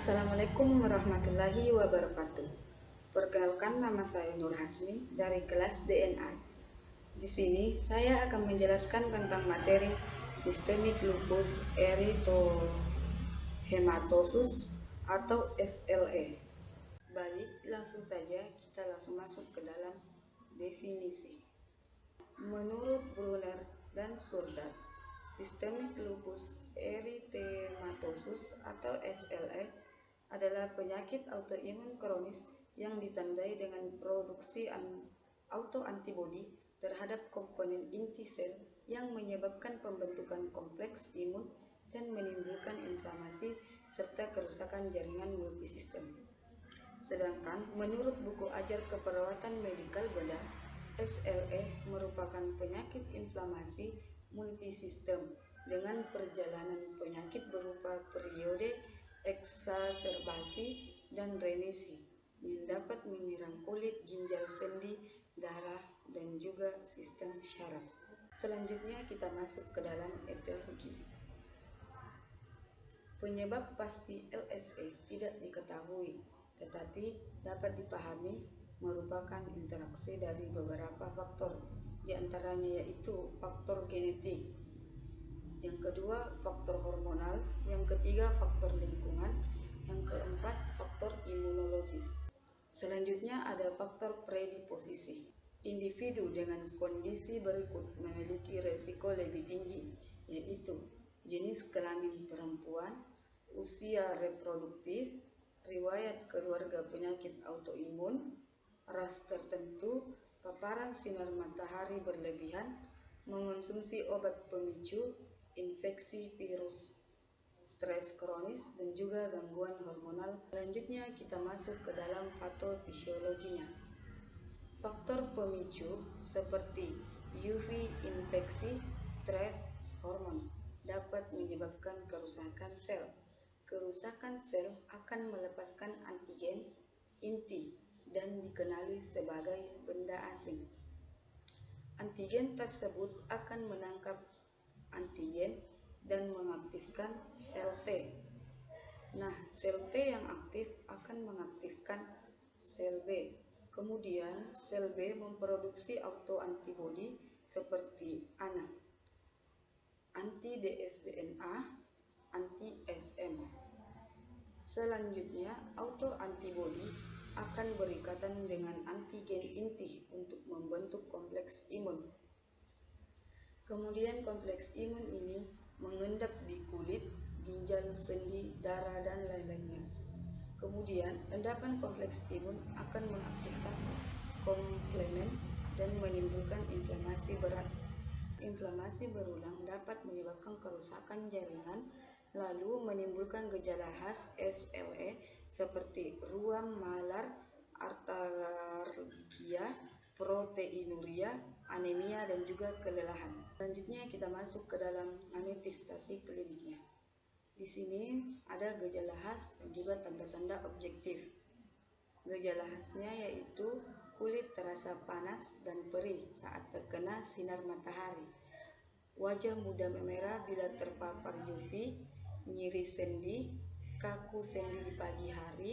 Assalamualaikum warahmatullahi wabarakatuh. Perkenalkan, nama saya Nur Hasmi dari kelas DNA. Di sini saya akan menjelaskan tentang materi Systemic Lupus Erythematosus atau SLE. Baik, langsung saja kita langsung masuk ke dalam definisi. Menurut Brunner dan Surdat, Systemic Lupus Erythematosus atau SLE adalah penyakit autoimun kronis yang ditandai dengan produksi autoantibodi terhadap komponen inti sel yang menyebabkan pembentukan kompleks imun dan menimbulkan inflamasi serta kerusakan jaringan multisistem. Sedangkan menurut buku ajar keperawatan medikal bedah, SLE merupakan penyakit inflamasi multisistem dengan perjalanan penyakit berupa periode eksaserbasi dan remisi yang dapat menyerang kulit, ginjal, sendi, darah, dan juga sistem syaraf. Selanjutnya kita masuk ke dalam etiologi. Penyebab pasti LSE tidak diketahui, tetapi dapat dipahami merupakan interaksi dari beberapa faktor, diantaranya yaitu faktor genetik, yang kedua faktor hormonal, yang ketiga faktor lingkungan, yang keempat faktor imunologis. Selanjutnya ada faktor predisposisi. Individu dengan kondisi berikut memiliki resiko lebih tinggi, yaitu jenis kelamin perempuan, usia reproduktif, riwayat keluarga penyakit autoimun, ras tertentu, paparan sinar matahari berlebihan, mengonsumsi obat pemicu, infeksi virus, stres kronis, dan juga gangguan hormonal. Selanjutnya kita masuk ke dalam patofisiologinya. Faktor pemicu seperti UV infeksi, stres, hormon dapat menyebabkan kerusakan sel. Kerusakan sel akan melepaskan antigen inti dan dikenali sebagai benda asing. Antigen tersebut akan menangkap antigen dan mengaktifkan sel T. Nah, sel T yang aktif akan mengaktifkan sel B. Kemudian sel B memproduksi autoantibodi seperti ANA, anti-dsDNA, anti-SM. Selanjutnya, autoantibodi akan berikatan dengan antigen inti untuk membentuk kompleks imun. Kemudian kompleks imun ini mengendap di kulit, ginjal, sendi, darah, dan lain-lainnya. Kemudian endapan kompleks imun akan mengaktifkan komplement dan menimbulkan inflamasi berat. Inflamasi berulang dapat menyebabkan kerusakan jaringan, lalu menimbulkan gejala khas SLE seperti ruam, malar, artalgia, proteinuria, anemia, dan juga kelelahan. Selanjutnya kita masuk ke dalam manifestasi kliniknya. Di sini ada gejala khas dan juga tanda-tanda objektif. Gejala khasnya yaitu kulit terasa panas dan perih saat terkena sinar matahari, wajah mudah memerah bila terpapar UV, nyeri sendi, kaku sendi di pagi hari,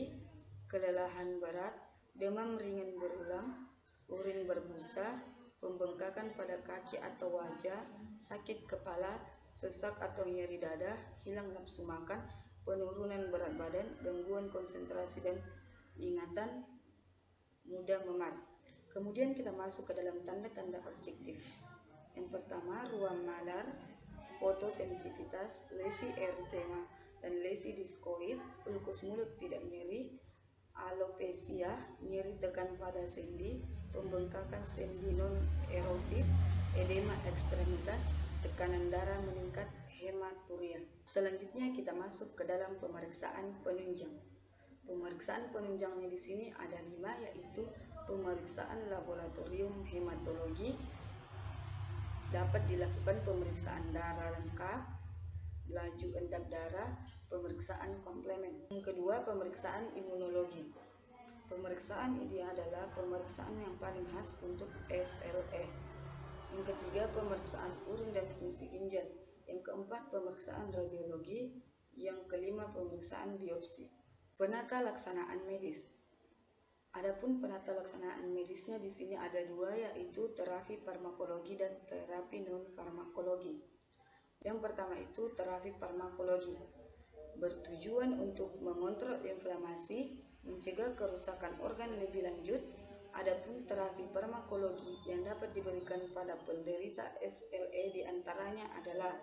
kelelahan berat, demam ringan berulang, urin berbusa, pembengkakan pada kaki atau wajah, sakit kepala, sesak atau nyeri dada, hilang nafsu makan, penurunan berat badan, gangguan konsentrasi dan ingatan, mudah memar. Kemudian kita masuk ke dalam tanda-tanda objektif. Yang pertama, ruam malar, fotosensitivitas, lesi eritema dan lesi diskoid, ulkus mulut tidak nyeri, alopecia, nyeri tekan pada sendi, pembengkakan sendi non erosif, edema ekstremitas, tekanan darah meningkat, hematuria. Selanjutnya kita masuk ke dalam pemeriksaan penunjang. Pemeriksaan penunjangnya di sini ada 5, yaitu pemeriksaan laboratorium hematologi, dapat dilakukan pemeriksaan darah lengkap, laju endap darah, pemeriksaan komplement. Yang kedua, pemeriksaan imunologi. Pemeriksaan ini adalah pemeriksaan yang paling khas untuk SLE. Yang ketiga, pemeriksaan urin dan fungsi ginjal. Yang keempat, pemeriksaan radiologi. Yang kelima, pemeriksaan biopsi. Penata laksanaan medis. Adapun penata laksanaan medisnya di sini ada dua, yaitu terapi farmakologi dan terapi non-farmakologi. Yang pertama itu terapi farmakologi, bertujuan untuk mengontrol inflamasi, mencegah kerusakan organ lebih lanjut. Adapun terapi farmakologi yang dapat diberikan pada penderita SLE diantaranya adalah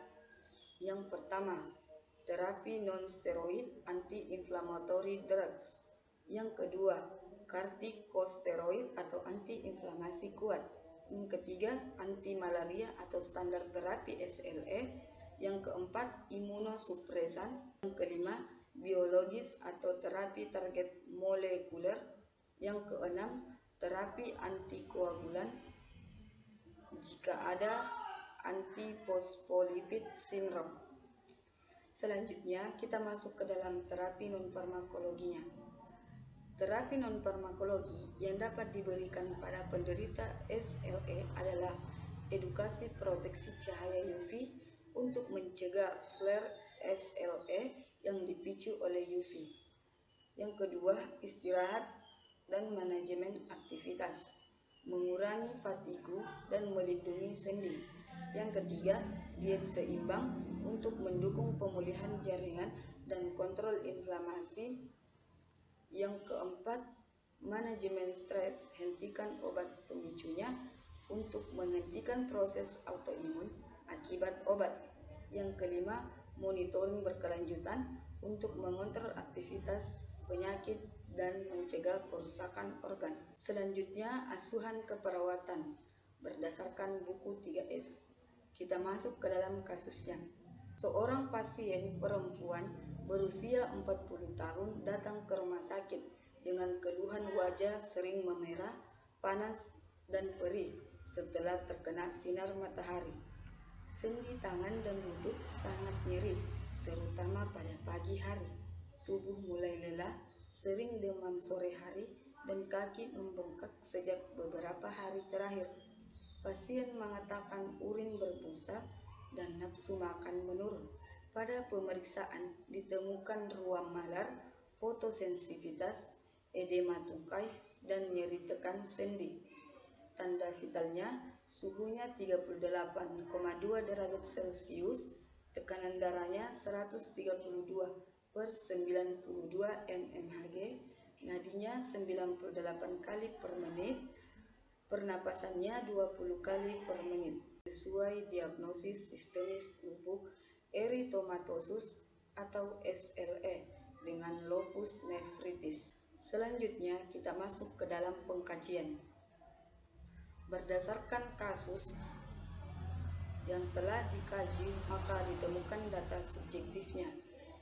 yang pertama, terapi non-steroid anti-inflammatory drugs. Yang kedua, kortikosteroid atau anti-inflamasi kuat. Yang ketiga, anti-malaria atau standar terapi SLE. Yang keempat, imunosupresan. Yang kelima, biologis atau terapi target molekuler. Yang keenam, terapi antikoagulan jika ada antiphospholipid syndrome. Selanjutnya, kita masuk ke dalam terapi non-farmakologinya. Terapi non-farmakologi yang dapat diberikan pada penderita SLE adalah edukasi proteksi cahaya UV untuk mencegah flare SLE yang dipicu oleh UV. Yang kedua, istirahat dan manajemen aktivitas, mengurangi fatigu dan melindungi sendi. Yang ketiga, diet seimbang untuk mendukung pemulihan jaringan dan kontrol inflamasi. Yang keempat, manajemen stres, hentikan obat pemicunya untuk menghentikan proses autoimun akibat obat. Yang kelima, monitoring berkelanjutan untuk mengontrol aktivitas penyakit dan mencegah kerusakan organ. Selanjutnya, asuhan keperawatan berdasarkan buku 3S. Kita masuk ke dalam kasusnya. Seorang pasien perempuan berusia 40 tahun datang ke rumah sakit dengan keluhan wajah sering memerah, panas, dan perih setelah terkena sinar matahari. Sendi tangan dan lutut sangat nyeri, terutama pada pagi hari. Tubuh mulai lelah, sering demam sore hari, dan kaki membengkak sejak beberapa hari terakhir. Pasien mengatakan urin berbusa dan nafsu makan menurun. Pada pemeriksaan ditemukan ruam malar, fotosensitivitas, edema tungkai, dan nyeri tekan sendi. Tanda vitalnya, suhunya 38,2 derajat Celcius, tekanan darahnya 132/92 mmHg, nadinya 98 kali per menit, pernapasannya 20 kali per menit. Sesuai diagnosis sistemis lupus eritomatosus atau SLE dengan lupus nephritis. Selanjutnya kita masuk ke dalam pengkajian. Berdasarkan kasus yang telah dikaji, maka ditemukan data subjektifnya.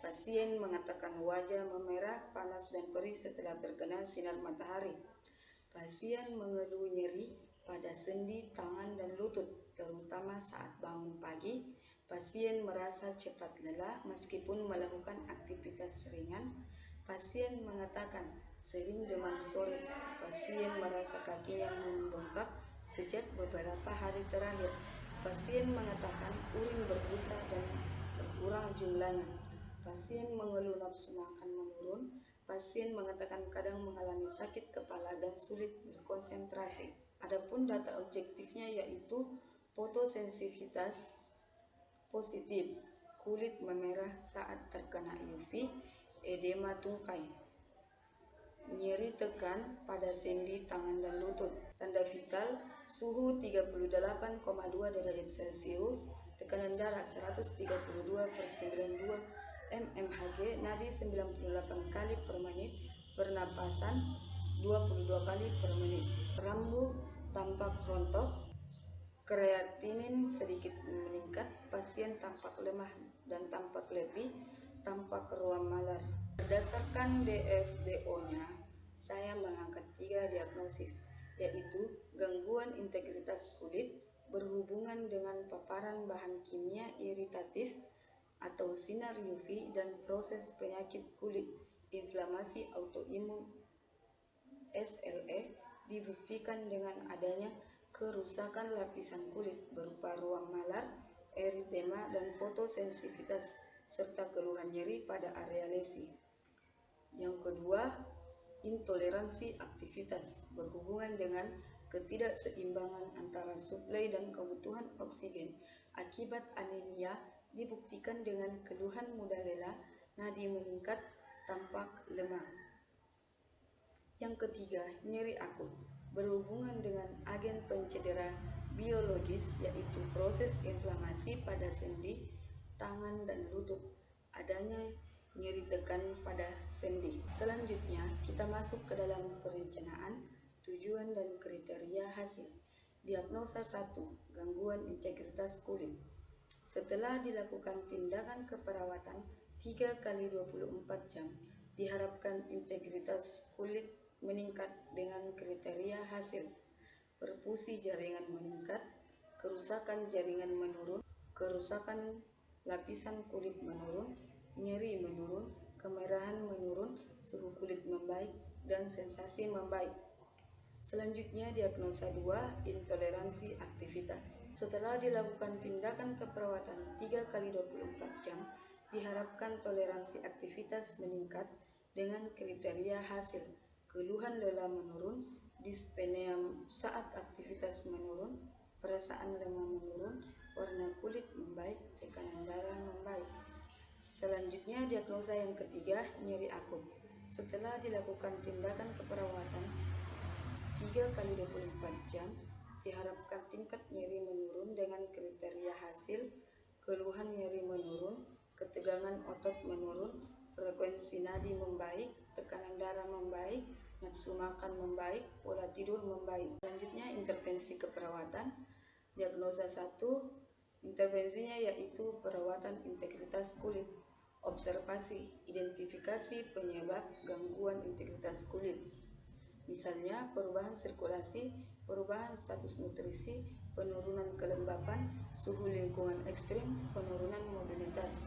Pasien mengatakan wajah memerah, panas, dan perih setelah terkena sinar matahari. Pasien mengeluh nyeri pada sendi, tangan, dan lutut, terutama saat bangun pagi. Pasien merasa cepat lelah meskipun melakukan aktivitas ringan. Pasien mengatakan sering demam sore. Pasien merasa kakinya membengkak sejak beberapa hari terakhir. Pasien mengatakan urin berbusa dan berkurang jumlahnya. Pasien mengeluh nafsu makan menurun. Pasien mengatakan kadang mengalami sakit kepala dan sulit berkonsentrasi. Adapun data objektifnya yaitu fotosensitivitas positif, kulit memerah saat terkena UV, edema tungkai, nyeri tekan pada sendi, tangan, dan lutut. Tanda vital, suhu 38,2 derajat Celcius, tekanan darah 132/92 mmHg, nadi 98 kali per menit, pernapasan 22 kali per menit. Rambut tampak rontok, kreatinin sedikit meningkat, pasien tampak lemah dan tampak letih, tampak ruam malar. Berdasarkan DSDO-nya, saya mengangkat 3 diagnosis, yaitu gangguan integritas kulit berhubungan dengan paparan bahan kimia iritatif atau sinar UV dan proses penyakit kulit. Inflamasi autoimun SLE dibuktikan dengan adanya kerusakan lapisan kulit berupa ruam malar, eritema, dan fotosensitivitas, serta keluhan nyeri pada area lesi. Yang Intoleransi aktivitas berhubungan dengan ketidakseimbangan antara suplai dan kebutuhan oksigen akibat anemia dibuktikan dengan keluhan mudah lelah, nadi meningkat, tampak lemah. Yang ketiga, nyeri akut berhubungan dengan agen pencedera biologis yaitu proses inflamasi pada sendi, tangan, dan lutut. Adanya nyeri tekan pada sendi. Selanjutnya, kita masuk ke dalam perencanaan, tujuan, dan kriteria hasil. Diagnosa 1. Gangguan integritas kulit. Setelah dilakukan tindakan keperawatan 3 kali 24 jam, diharapkan integritas kulit meningkat dengan kriteria hasil. Perfusi jaringan meningkat, kerusakan jaringan menurun, kerusakan lapisan kulit menurun, nyeri menurun, kemerahan menurun, suhu kulit membaik, dan sensasi membaik. Selanjutnya, diagnosa 2, intoleransi aktivitas. Setelah dilakukan tindakan keperawatan 3 kali 24 jam, diharapkan toleransi aktivitas meningkat dengan kriteria hasil. Keluhan lelah menurun, dyspnea saat aktivitas menurun, perasaan lemah menurun, warna kulit membaik, tekanan darah membaik. Selanjutnya, diagnosa yang ketiga, nyeri akut. Setelah dilakukan tindakan keperawatan 3 kali 24 jam, diharapkan tingkat nyeri menurun dengan kriteria hasil, keluhan nyeri menurun, ketegangan otot menurun, frekuensi nadi membaik, tekanan darah membaik, nafsu makan membaik, pola tidur membaik. Selanjutnya, intervensi keperawatan. Diagnosa 1, intervensinya yaitu perawatan integritas kulit. Observasi, identifikasi penyebab gangguan integritas kulit. Misalnya, perubahan sirkulasi, perubahan status nutrisi, penurunan kelembapan, suhu lingkungan ekstrim, penurunan mobilitas.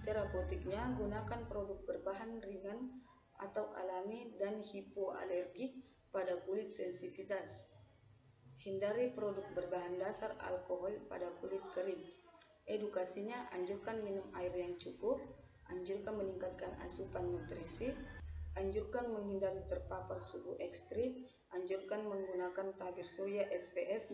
Terapeutiknya, gunakan produk berbahan ringan atau alami dan hipoalergik pada kulit sensitivitas. Hindari produk berbahan dasar alkohol pada kulit kering. Edukasinya, anjurkan minum air yang cukup, anjurkan meningkatkan asupan nutrisi, anjurkan menghindari terpapar suhu ekstrim, anjurkan menggunakan tabir surya SPF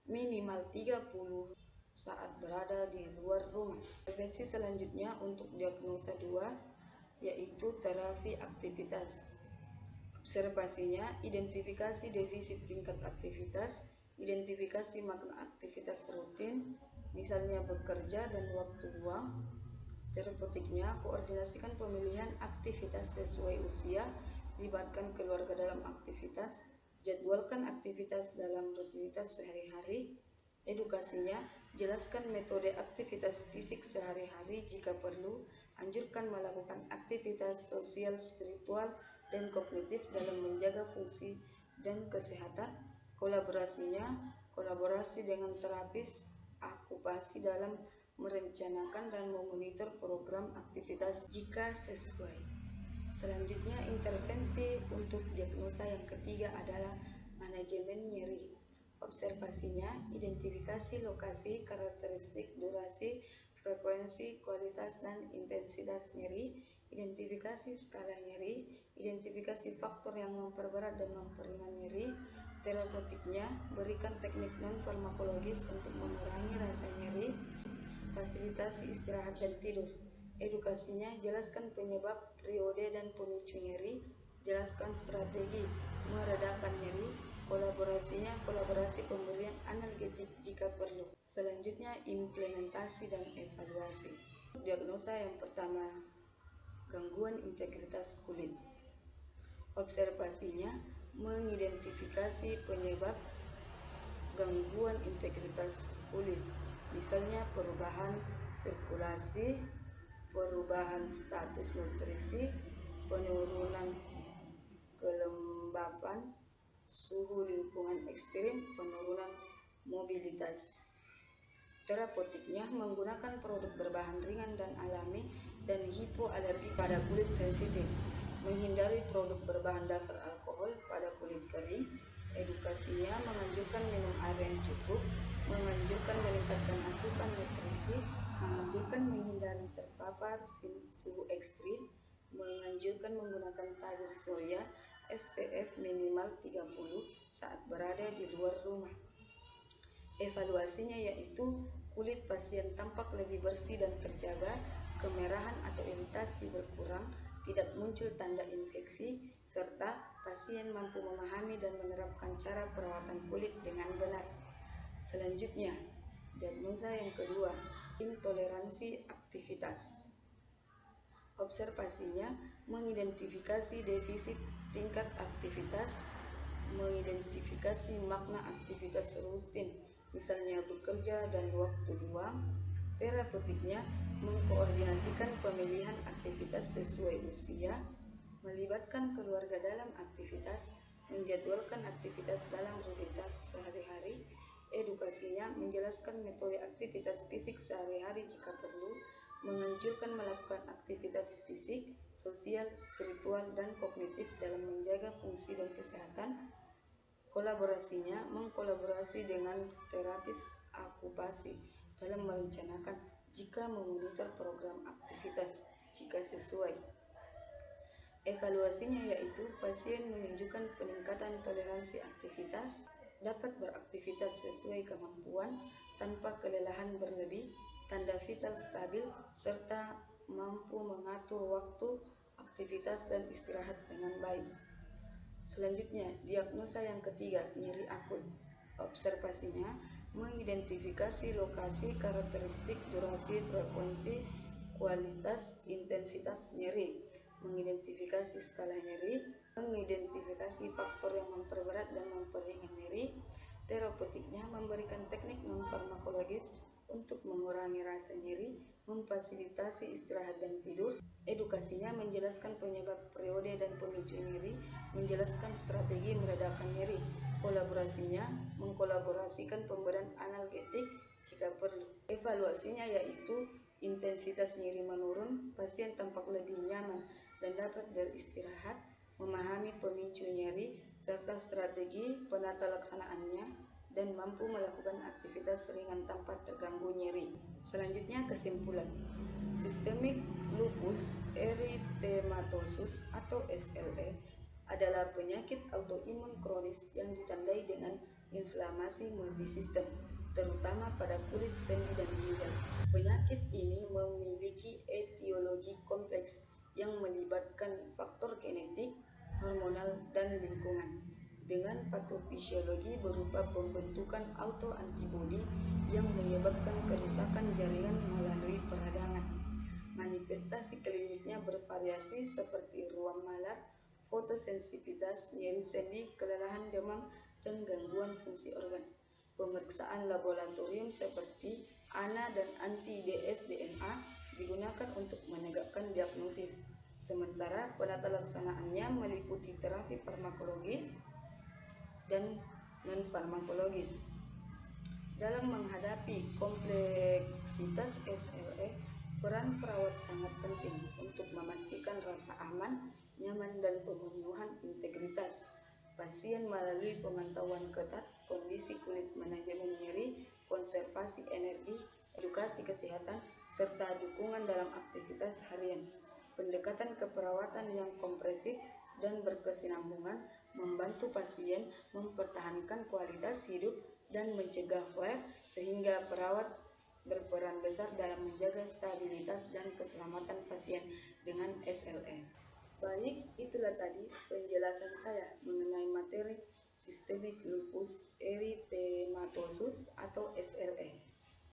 minimal 30 saat berada di luar rumah. Intervensi selanjutnya untuk diagnosa 2 yaitu terapi aktivitas. Observasinya, identifikasi defisit tingkat aktivitas, identifikasi makna aktivitas rutin, misalnya bekerja dan waktu luang. Terapeutiknya, koordinasikan pemilihan aktivitas sesuai usia, libatkan keluarga dalam aktivitas, jadwalkan aktivitas dalam rutinitas sehari-hari. Edukasinya, jelaskan metode aktivitas fisik sehari-hari jika perlu, anjurkan melakukan aktivitas sosial, spiritual, dan kognitif dalam menjaga fungsi dan kesehatan. Kolaborasinya, kolaborasi dengan terapis okupasi dalam merencanakan dan memonitor program aktivitas jika sesuai. Selanjutnya, intervensi untuk diagnosa yang ketiga adalah manajemen nyeri. Observasinya, identifikasi lokasi, karakteristik, durasi, frekuensi, kualitas, dan intensitas nyeri, identifikasi skala nyeri, identifikasi faktor yang memperberat dan memperingan nyeri. Terapeutiknya, berikan teknik non-farmakologis untuk mengurangi rasa nyeri, fasilitasi istirahat dan tidur. Edukasinya, jelaskan penyebab, periode, dan pemicu nyeri, jelaskan strategi meredakan nyeri. Kolaborasinya, kolaborasi pemberian analgetik jika perlu. Selanjutnya, implementasi dan evaluasi. Diagnosa yang pertama, gangguan integritas kulit. Observasinya, mengidentifikasi penyebab gangguan integritas kulit, misalnya perubahan sirkulasi, perubahan status nutrisi, penurunan kelembapan, suhu lingkungan ekstrim, penurunan mobilitas. Terapeutiknya, menggunakan produk berbahan ringan dan alami dan hipoalergi pada kulit sensitif, menghindari produk berbahan dasar alkohol pada kulit kering. Edukasinya, menganjurkan minum air yang cukup, menganjurkan meningkatkan asupan nutrisi, menganjurkan menghindari terpapar suhu ekstrim, menganjurkan dianjurkan menggunakan tabir surya SPF minimal 30 saat berada di luar rumah. Evaluasinya yaitu kulit pasien tampak lebih bersih dan terjaga, kemerahan atau iritasi berkurang, tidak muncul tanda infeksi, serta pasien mampu memahami dan menerapkan cara perawatan kulit dengan benar. Selanjutnya, diagnosa yang kedua, intoleransi aktivitas. Observasinya mengidentifikasi defisit tingkat aktivitas, mengidentifikasi makna aktivitas rutin, misalnya bekerja dan waktu luang. Terapeutiknya mengkoordinasikan pemilihan aktivitas sesuai usia, melibatkan keluarga dalam aktivitas, menjadwalkan aktivitas dalam rutinitas sehari-hari. Edukasinya menjelaskan metode aktivitas fisik sehari-hari jika perlu, menganjurkan melakukan aktivitas fisik, sosial, spiritual, dan kognitif dalam menjaga fungsi dan kesehatan. Kolaborasinya mengkolaborasi dengan terapis okupasi dalam merencanakan jika memonitor program aktivitas jika sesuai. Evaluasinya yaitu pasien menunjukkan peningkatan toleransi aktivitas, dapat beraktivitas sesuai kemampuan tanpa kelelahan berlebih, tanda vital stabil, serta mampu mengatur waktu, aktivitas, dan istirahat dengan baik. Selanjutnya, diagnosa yang ketiga, nyeri akut. Observasinya mengidentifikasi lokasi, karakteristik, durasi, frekuensi, kualitas, intensitas nyeri, mengidentifikasi skala nyeri, mengidentifikasi faktor yang memperberat dan memperingan nyeri. Terapeutiknya memberikan teknik non-farmakologis untuk mengurangi rasa nyeri, memfasilitasi istirahat dan tidur. Edukasinya menjelaskan penyebab periode dan pemicu nyeri, menjelaskan strategi meredakan nyeri. Kolaborasinya mengkolaborasikan pemberian analgetik jika perlu. Evaluasinya yaitu intensitas nyeri menurun, pasien tampak lebih nyaman dan dapat beristirahat, memahami pemicu nyeri, serta strategi penata laksanaannya, dan mampu melakukan aktivitas ringan tanpa terganggu nyeri. Selanjutnya, kesimpulan. Sistemik lupus erythematosus atau SLE adalah penyakit autoimun kronis yang ditandai dengan inflamasi multisistem, terutama pada kulit, sendi, dan ginjal. Penyakit ini memiliki etiologi kompleks yang melibatkan faktor genetik, hormonal, dan lingkungan, dengan patofisiologi berupa pembentukan autoantibodi yang menyebabkan kerusakan jaringan melalui peradangan. Manifestasi kliniknya bervariasi seperti ruam malar, fotosensitivitas, nyeri sendi, kelelahan, demam, dan gangguan fungsi organ. Pemeriksaan laboratorium seperti ANA dan anti-ds-DNA digunakan untuk menegakkan diagnosis, sementara penata laksanaannya meliputi terapi farmakologis dan non-farmakologis. Dalam menghadapi kompleksitas SLE, peran perawat sangat penting untuk memastikan rasa aman, nyaman, dan pemenuhan integritas pasien melalui pemantauan ketat kondisi kulit, manajemen nyeri, konservasi energi, edukasi kesehatan, serta dukungan dalam aktivitas harian. Pendekatan keperawatan yang komprehensif dan berkesinambungan membantu pasien mempertahankan kualitas hidup dan mencegah flare, sehingga perawat berperan besar dalam menjaga stabilitas dan keselamatan pasien dengan SLE. Baik, itulah tadi penjelasan saya mengenai materi sistemik lupus erythematosus atau SLE.